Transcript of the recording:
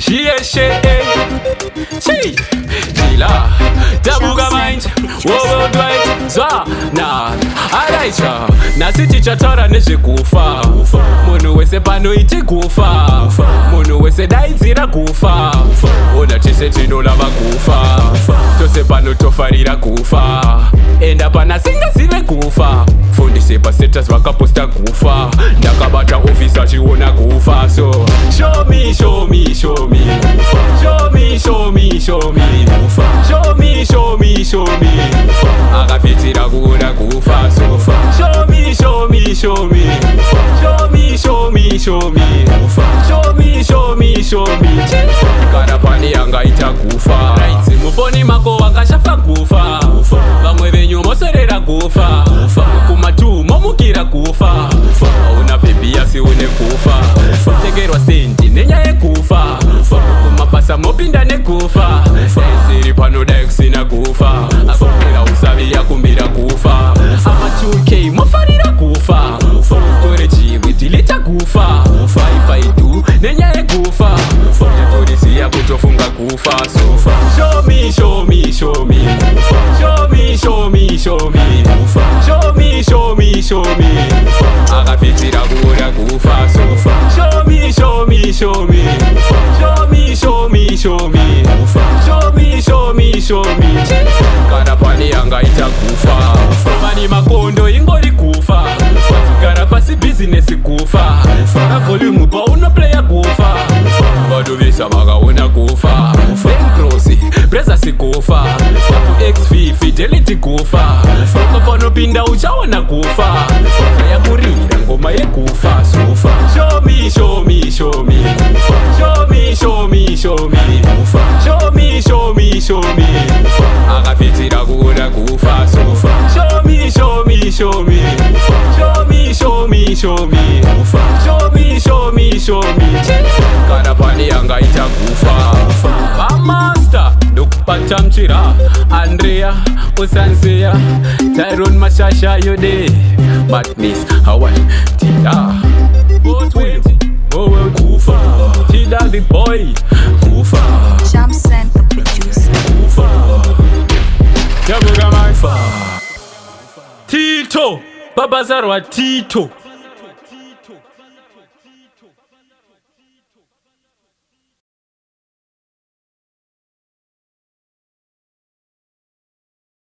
She Dila Dabuga mind worldwide Zwa na alright na siti chatora nezvekufa munhu wese pano iti kufa munhu wese daidzira kufa ona tese tinolava kufa tose pano tofarira kufa enda pana singazive kufa fundise pastatus vakaposta kufa ndakabata office achiona kufa so show me show me show me show me show me show me show me show me show me akapitira kuona kufa so show me show me show me show me show me show me show me show me show me kana pani yangaita kufa mufoni mako wakashafa kufa vamwe venyu moserera kufa kumatu momukira kufa una bebi yasi une kufa tegerwa sendi nenya yekufa kumapasa mopinda nekufa siri pano dayokusina kufa akupira usavi yakumbira kufa ama 2K mofarira kufa tore chigwi tilita kufa 552 nenya yekufa yatorisiya kutofunga kufa so show me show me show me show me show me show me show me show me show me akapitira kuona kufa so show me show me show me show me show me show me show me show me show me kana pani yangaita kufa mani makondo ingori kufa gara pasi business kufa na volume pa uno player kufa vadu visa vakaona kufa Encrosi presa sikufa XV fidelity kufa ukapanopinda uchaona kufa yakurira ngoma yekufa sufa show me show me show me show me show me show me show me show me show me akapitira kuona kufa sufa show me show me show me show me show me show me show me show me show me kana pani yangaita kufa Master dokupata mchira Andrea Osanseya Tyrone Mashasha yode Madness Hawaii Tida 420 Oh kufa Tida the boy kufa Jamsen the producer kufa Yabuga my fa Tito Babazarwa Tito